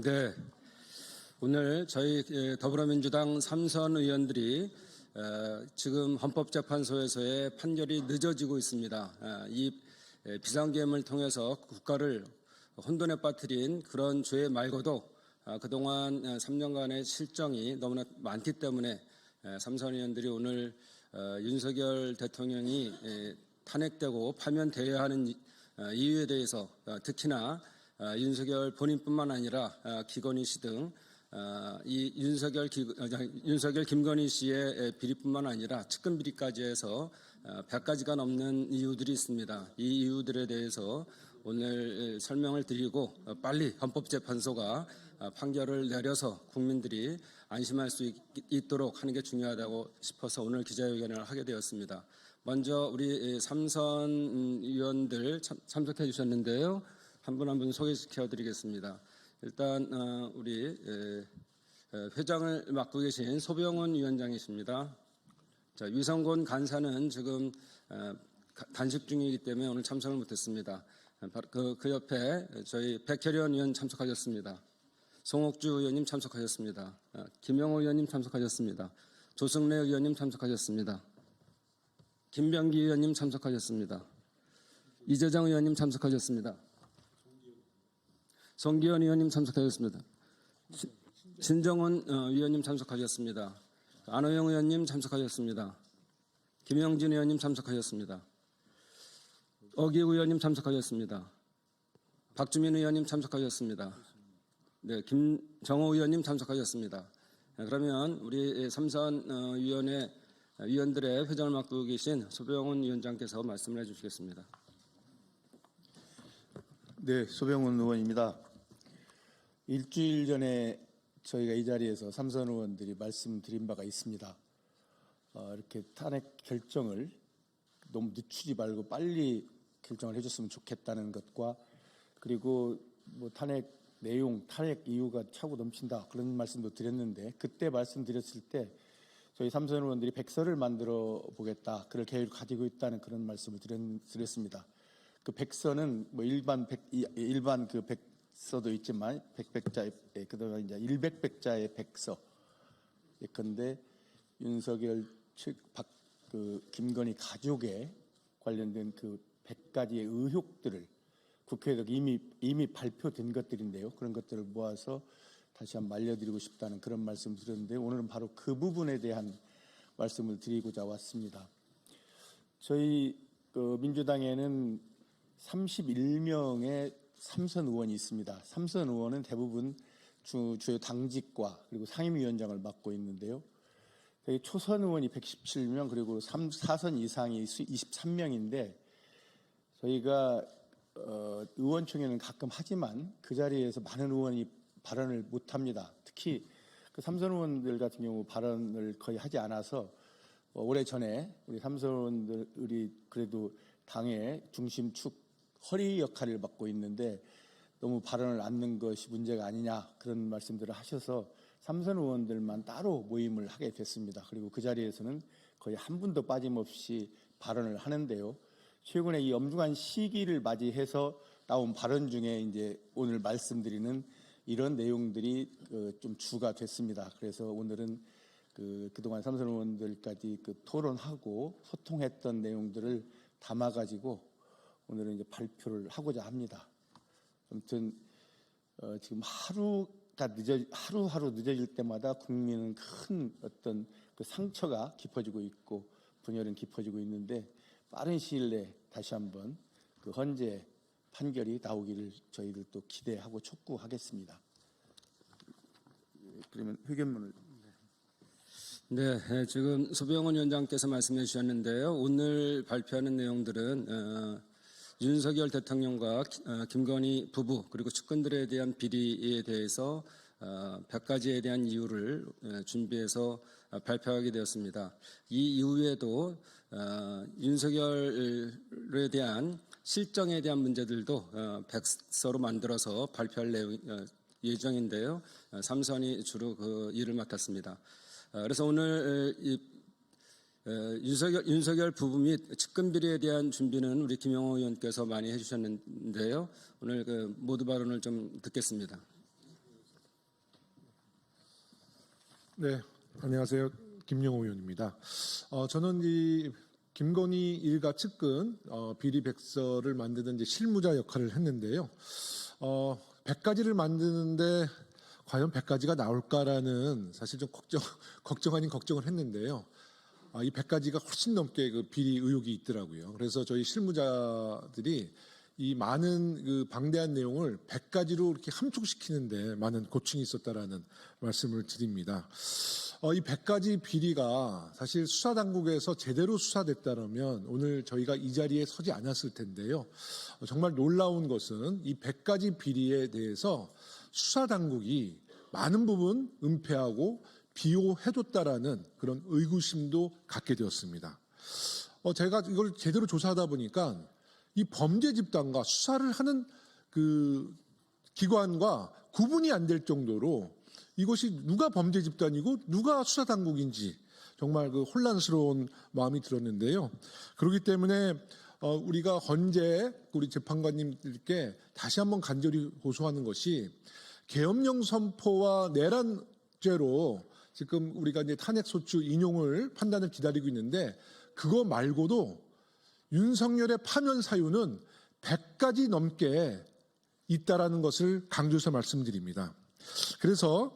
네, 오늘 저희 더불어민주당 삼선 의원들이 지금 헌법재판소에서의 판결이 늦어지고 있습니다. 이 비상계엄을 통해서 국가를 혼돈에 빠뜨린 그런 죄 말고도 그동안 3년간의 실정이 너무나 많기 때문에 삼선 의원들이 오늘 윤석열 대통령이 탄핵되고 파면되어야 하는 이유에 대해서 특히나 윤석열 본인뿐만 아니라 기건희 씨 등 이 윤석열 김건희 씨의 비리뿐만 아니라 측근 비리까지 해서 100가지가 넘는 이유들이 있습니다. 이 이유들에 대해서 오늘 설명을 드리고 빨리 헌법재판소가 판결을 내려서 국민들이 안심할 수 있도록 하는 게 중요하다고 싶어서 오늘 기자회견을 하게 되었습니다. 먼저 우리 삼선 의원들 참석해 주셨는데요. 한 분 한 분 소개시켜 드리겠습니다. 일단 우리 회장을 맡고 계신 소병훈 위원장이십니다. 자, 위성곤 간사는 지금 단식 중이기 때문에 오늘 참석을 못했습니다. 그 옆에 저희 백혜련 의원 참석하셨습니다. 송옥주 의원님 참석하셨습니다. 김영호 의원님 참석하셨습니다. 조승래 의원님 참석하셨습니다. 김병기 의원님 참석하셨습니다. 이재정 의원님 참석하셨습니다. 성기현 의원님 참석하셨습니다. 신정훈 위원님 참석하셨습니다. 안호영 의원님 참석하셨습니다. 김영진 의원님 참석하셨습니다. 어기우 의원님 참석하셨습니다. 박주민 의원님 참석하셨습니다. 네, 김정호 의원님 참석하셨습니다. 그러면 우리 삼선 위원회 위원들의 회장을 맡고 계신 소병훈 위원장께서 말씀을 해주시겠습니다. 네, 소병훈 의원입니다. 일주일 전에 저희가 이 자리에서 삼선 의원들이 말씀드린 바가 있습니다. 이렇게 탄핵 결정을 너무 늦추지 말고 빨리 결정을 해줬으면 좋겠다는 것과 그리고 뭐 탄핵 내용, 탄핵 이유가 차고 넘친다 그런 말씀도 드렸는데 그때 말씀드렸을 때 저희 삼선 의원들이 백서를 만들어 보겠다 그럴 계획을 가지고 있다는 그런 말씀을 드렸습니다. 그 백서는 뭐 일반 그 백서도 있지만 100백자의 그다음에 이제 100백자의 백서. 예컨대 윤석열 측 김건희 가족에 관련된 그 100가지의 의혹들을 국회에서 이미 발표된 것들인데요. 그런 것들을 모아서 다시 한번 알려드리고 싶다는 그런 말씀을 드렸는데 오늘은 바로 그 부분에 대한 말씀을 드리고자 왔습니다. 저희 민주당에는 31명의 삼선 의원이 있습니다. 삼선 의원은 대부분 주요 당직과 그리고 상임위원장을 맡고 있는데요. 초선 의원이 117명 그리고 4선 이상이 23명인데 저희가 의원총회는 가끔 하지만 그 자리에서 많은 의원이 발언을 못합니다. 특히 그 삼선 의원들 같은 경우 발언을 거의 하지 않아서 오래전에 우리 삼선 의원들이 그래도 당의 중심축 허리 역할을 맡고 있는데 너무 발언을 안 넣는 것이 문제가 아니냐 그런 말씀들을 하셔서 삼선 의원들만 따로 모임을 하게 됐습니다. 그리고 그 자리에서는 거의 한 분도 빠짐없이 발언을 하는데요. 최근에 이 엄중한 시기를 맞이해서 나온 발언 중에 이제 오늘 말씀드리는 이런 내용들이 좀 주가 됐습니다. 그래서 오늘은 그동안 삼선 의원들까지 토론하고 소통했던 내용들을 담아가지고 오늘은 이제 발표를 하고자 합니다. 아무튼 지금 하루하루 늦어질 때마다 국민은 큰 어떤 그 상처가 깊어지고 있고 분열은 깊어지고 있는데 빠른 시일 내에 다시 한번 그 헌재 판결이 나오기를 저희들도 기대하고 촉구하겠습니다. 그러면 회견문을. 네, 지금 소병훈 위원장께서 말씀해 주셨는데요. 오늘 발표하는 내용들은 윤석열 대통령과 김건희 부부 그리고 측근들에 대한 비리에 대해서 100가지에 대한 이유를 준비해서 발표하게 되었습니다. 이 이후에도 윤석열에 대한 실정에 대한 문제들도 백서로 만들어서 발표할 예정인데요. 삼선이 주로 그 일을 맡았습니다. 그래서 오늘 윤석열 부부 및 측근 비리에 대한 준비는 우리 김영호 의원께서 많이 해주셨는데요. 오늘 모두 발언을 좀 듣겠습니다. 네, 안녕하세요. 김용호 의원입니다. 저는 이 김건희 일가 측근 비리 백서를 만드는 이제 실무자 역할을 했는데요. 100가지를 만드는데 과연 100가지가 나올까라는 사실 좀 걱정 아닌 걱정을 했는데요. 이 100가지가 훨씬 넘게 그 비리 의혹이 있더라고요. 그래서 저희 실무자들이 이 많은 그 방대한 내용을 100가지로 이렇게 함축시키는데 많은 고충이 있었다라는 말씀을 드립니다. 이 100가지 비리가 사실 수사당국에서 제대로 수사됐다면 오늘 저희가 이 자리에 서지 않았을 텐데요. 정말 놀라운 것은 이 100가지 비리에 대해서 수사당국이 많은 부분 은폐하고 비호해뒀다라는 그런 의구심도 갖게 되었습니다. 제가 이걸 제대로 조사하다 보니까 이 범죄 집단과 수사를 하는 그 기관과 구분이 안 될 정도로 이것이 누가 범죄 집단이고 누가 수사 당국인지 정말 그 혼란스러운 마음이 들었는데요. 그렇기 때문에 우리가 헌재 우리 재판관님들께 다시 한번 간절히 호소하는 것이 계엄령 선포와 내란죄로 지금 우리가 이제 탄핵소추 인용을 판단을 기다리고 있는데 그거 말고도 윤석열의 파면 사유는 100가지 넘게 있다라는 것을 강조해서 말씀드립니다. 그래서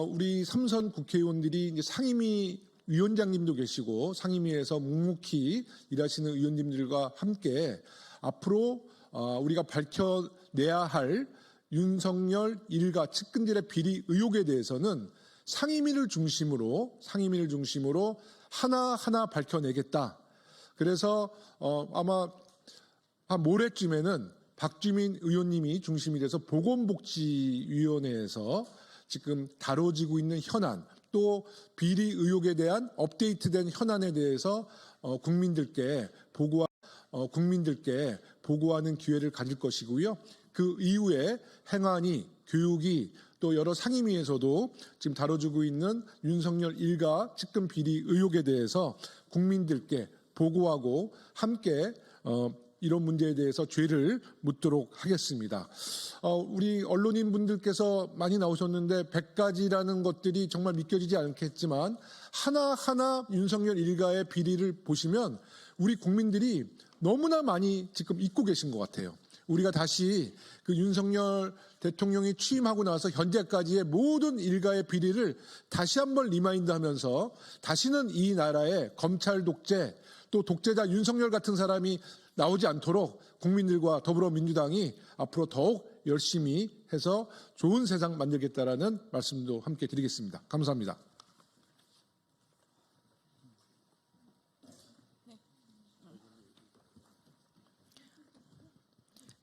우리 삼선 국회의원들이 이제 상임위 위원장님도 계시고 상임위에서 묵묵히 일하시는 의원님들과 함께 앞으로 우리가 밝혀내야 할 윤석열 일가 측근들의 비리 의혹에 대해서는 상임위를 중심으로 하나하나 밝혀내겠다. 그래서 아마 한 모레쯤에는 박주민 의원님이 중심이 돼서 보건복지위원회에서 지금 다뤄지고 있는 현안 또 비리 의혹에 대한 업데이트된 현안에 대해서 국민들께 보고하는 기회를 가질 것이고요. 그 이후에 행안위, 교육위 또 여러 상임위에서도 지금 다뤄지고 있는 윤석열 일가 측근 비리 의혹에 대해서 국민들께 보고하고 함께 이런 문제에 대해서 죄를 묻도록 하겠습니다. 우리 언론인 분들께서 많이 나오셨는데 100가지라는 것들이 정말 믿겨지지 않겠지만 하나하나 윤석열 일가의 비리를 보시면 우리 국민들이 너무나 많이 지금 잊고 계신 것 같아요. 우리가 다시 그 윤석열 대통령이 취임하고 나서 현재까지의 모든 일가의 비리를 다시 한번 리마인드하면서 다시는 이 나라에 검찰 독재 또 독재자 윤석열 같은 사람이 나오지 않도록 국민들과 더불어민주당이 앞으로 더욱 열심히 해서 좋은 세상 만들겠다라는 말씀도 함께 드리겠습니다. 감사합니다.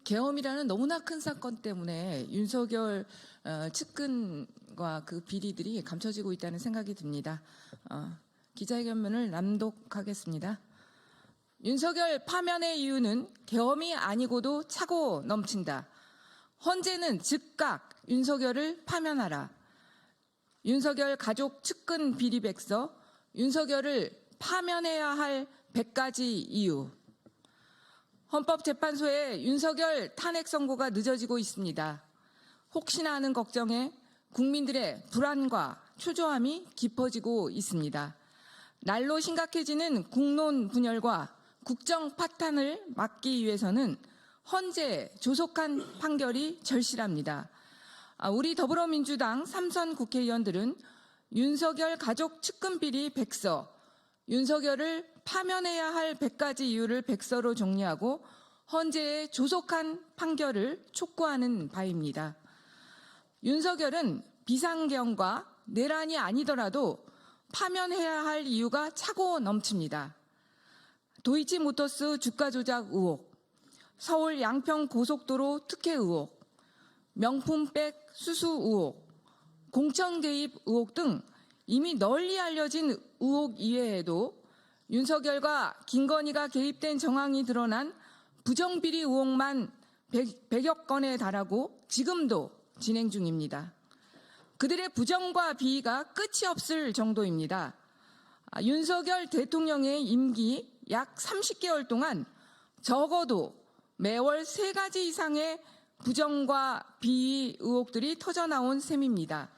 계엄이라는 너무나 큰 사건 때문에 윤석열 측근과 그 비리들이 감춰지고 있다는 생각이 듭니다. 기자회견문을 낭독하겠습니다. 윤석열 파면의 이유는 계엄이 아니고도 차고 넘친다. 헌재는 즉각 윤석열을 파면하라. 윤석열 가족 측근 비리 백서, 윤석열을 파면해야 할 100가지 이유. 헌법재판소의 윤석열 탄핵 선고가 늦어지고 있습니다. 혹시나 하는 걱정에 국민들의 불안과 초조함이 깊어지고 있습니다. 날로 심각해지는 국론 분열과 국정 파탄을 막기 위해서는 헌재 조속한 판결이 절실합니다. 우리 더불어민주당 삼선 국회의원들은 윤석열 가족 측근 비리 백서, 윤석열을 파면해야 할 100가지 이유를 백서로 정리하고 헌재의 조속한 판결을 촉구하는 바입니다. 윤석열은 비상계엄과 내란이 아니더라도 파면해야 할 이유가 차고 넘칩니다. 도이치모터스 주가 조작 의혹, 서울 양평 고속도로 특혜 의혹, 명품백 수수 의혹, 공천 개입 의혹 등 이미 널리 알려진 의혹 이외에도 윤석열과 김건희가 개입된 정황이 드러난 부정비리 의혹만 100여 건에 달하고 지금도 진행 중입니다. 그들의 부정과 비위가 끝이 없을 정도입니다. 윤석열 대통령의 임기 약 30개월 동안 적어도 매월 3가지 이상의 부정과 비위 의혹들이 터져나온 셈입니다.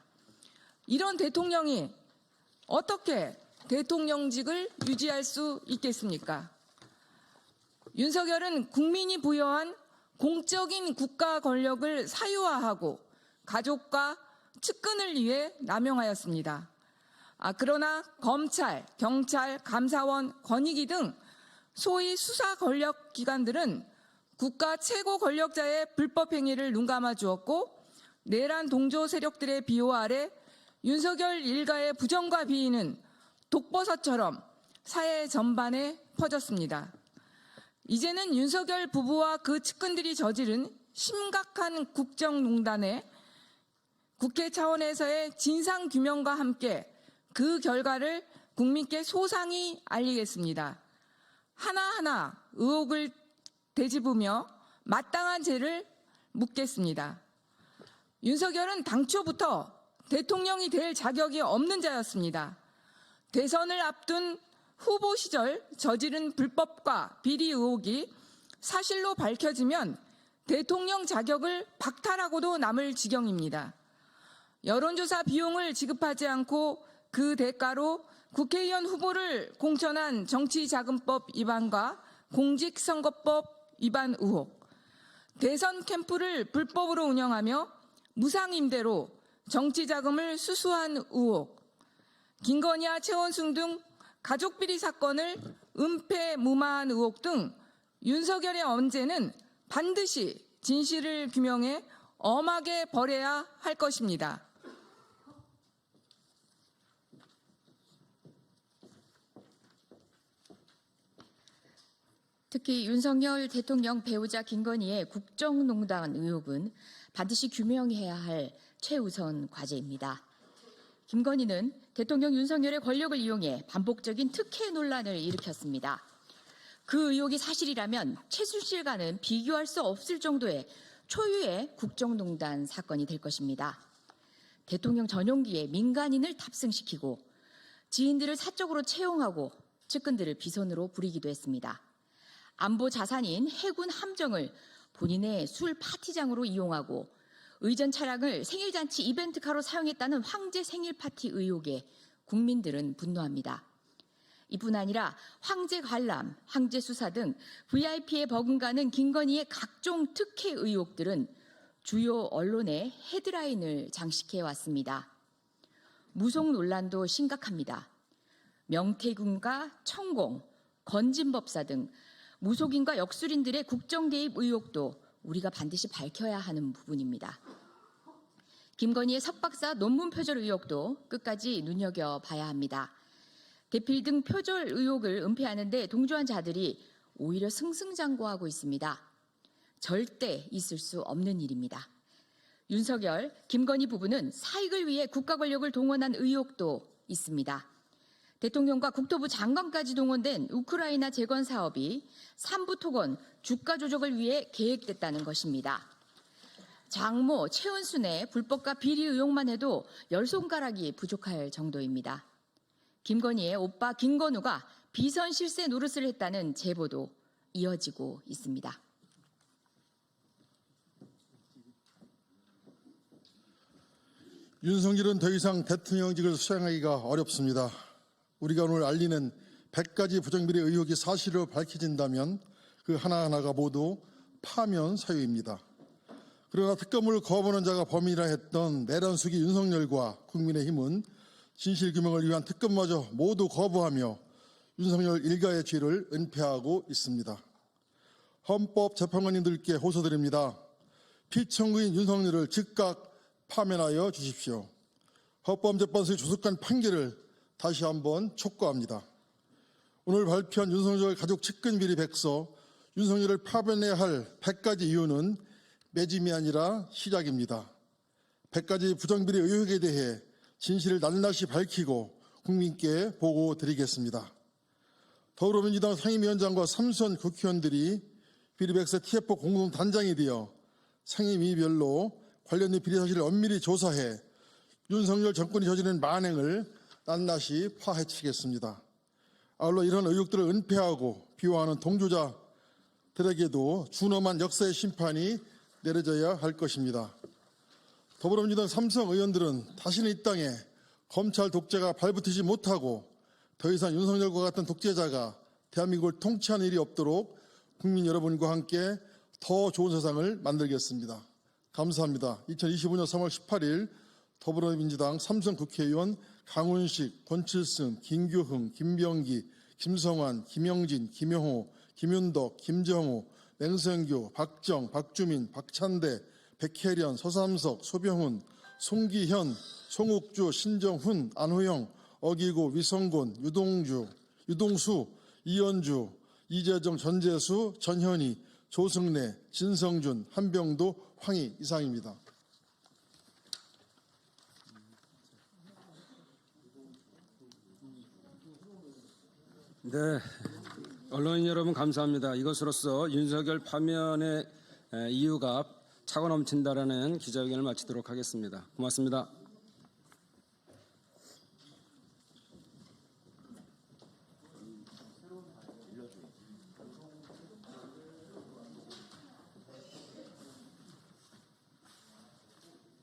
이런 대통령이 어떻게 대통령직을 유지할 수 있겠습니까? 윤석열은 국민이 부여한 공적인 국가 권력을 사유화하고 가족과 측근을 위해 남용하였습니다. 그러나 검찰, 경찰, 감사원, 권익위 등 소위 수사 권력 기관들은 국가 최고 권력자의 불법 행위를 눈감아 주었고 내란 동조 세력들의 비호 아래 윤석열 일가의 부정과 비위는 독버섯처럼 사회 전반에 퍼졌습니다. 이제는 윤석열 부부와 그 측근들이 저지른 심각한 국정농단에 국회 차원에서의 진상규명과 함께 그 결과를 국민께 소상히 알리겠습니다. 하나하나 의혹을 되짚으며 마땅한 죄를 묻겠습니다. 윤석열은 당초부터 대통령이 될 자격이 없는 자였습니다. 대선을 앞둔 후보 시절 저지른 불법과 비리 의혹이 사실로 밝혀지면 대통령 자격을 박탈하고도 남을 지경입니다. 여론조사 비용을 지급하지 않고 그 대가로 국회의원 후보를 공천한 정치자금법 위반과 공직선거법 위반 의혹, 대선 캠프를 불법으로 운영하며 무상임대로 정치자금을 수수한 의혹, 김건희와 최원순 등 가족비리 사건을 은폐무마한 의혹 등 윤석열의 언제는 반드시 진실을 규명해 엄하게 벌여야 할 것입니다. 특히 윤석열 대통령 배우자 김건희의 국정농단 의혹은 반드시 규명해야 할 최우선 과제입니다. 김건희는 대통령 윤석열의 권력을 이용해 반복적인 특혜 논란을 일으켰습니다. 그 의혹이 사실이라면 최순실과는 비교할 수 없을 정도의 초유의 국정농단 사건이 될 것입니다. 대통령 전용기에 민간인을 탑승시키고 지인들을 사적으로 채용하고 측근들을 비선으로 부리기도 했습니다. 안보 자산인 해군 함정을 본인의 술 파티장으로 이용하고 의전 차량을 생일잔치 이벤트카로 사용했다는 황제 생일 파티 의혹에 국민들은 분노합니다. 이뿐 아니라 황제 관람, 황제 수사 등 VIP에 버금가는 김건희의 각종 특혜 의혹들은 주요 언론의 헤드라인을 장식해 왔습니다. 무속 논란도 심각합니다. 명태균과 천공, 건진법사 등 무속인과 역술인들의 국정 개입 의혹도 우리가 반드시 밝혀야 하는 부분입니다. 김건희의 석박사 논문 표절 의혹도 끝까지 눈여겨봐야 합니다. 대필 등 표절 의혹을 은폐하는 데 동조한 자들이 오히려 승승장구하고 있습니다. 절대 있을 수 없는 일입니다. 윤석열, 김건희 부부는 사익을 위해 국가 권력을 동원한 의혹도 있습니다. 대통령과 국토부 장관까지 동원된 우크라이나 재건 사업이 삼부토건 주가 조작을 위해 계획됐다는 것입니다. 장모 최은순의 불법과 비리 의혹만 해도 10손가락이 부족할 정도입니다. 김건희의 오빠 김건우가 비선 실세 노릇을 했다는 제보도 이어지고 있습니다. 윤석열은 더 이상 대통령직을 수행하기가 어렵습니다. 우리가 오늘 알리는 100가지 부정비리 의혹이 사실로 밝혀진다면 그 하나하나가 모두 파면 사유입니다. 그러나 특검을 거부하는 자가 범인이라 했던 내란수기 윤석열과 국민의힘은 진실규명을 위한 특검마저 모두 거부하며 윤석열 일가의 죄를 은폐하고 있습니다. 헌법재판관님들께 호소드립니다. 피청구인 윤석열을 즉각 파면하여 주십시오. 헌법재판소의 조속한 판결을 다시 한번 촉구합니다. 오늘 발표한 윤석열 가족 측근 비리 백서, 윤석열을 파면해야 할 100가지 이유는 매짐이 아니라 시작입니다. 100가지 부정비리 의혹에 대해 진실을 낱낱이 밝히고 국민께 보고 드리겠습니다. 더불어민주당 상임위원장과 삼선 국회의원들이 비리백서 TF 공동단장이 되어 상임위별로 관련된 비리 사실을 엄밀히 조사해 윤석열 정권이 저지른 만행을 낱낱이 파헤치겠습니다. 아울러 이런 의혹들을 은폐하고 비호하는 동조자들에게도 준엄한 역사의 심판이 내려져야 할 것입니다. 더불어민주당 삼성 의원들은 다시는 이 땅에 검찰 독재가 발붙이지 못하고 더 이상 윤석열과 같은 독재자가 대한민국을 통치하는 일이 없도록 국민 여러분과 함께 더 좋은 세상을 만들겠습니다. 감사합니다. 2025년 3월 18일 더불어민주당 삼선 국회의원 강훈식, 권칠승, 김규흥, 김병기, 김성환, 김영진, 김영호, 김윤덕, 김정호, 맹성규, 박정, 박주민, 박찬대, 백혜련, 서삼석, 소병훈, 송기현, 송욱주, 신정훈, 안호영, 어기고, 위성곤, 유동수, 이현주, 이재정, 전재수, 전현희, 조승래, 진성준, 한병도, 황희 이상입니다. 네, 언론인 여러분 감사합니다. 이것으로써 윤석열 파면의 이유가 차고 넘친다라는 기자회견을 마치도록 하겠습니다. 고맙습니다.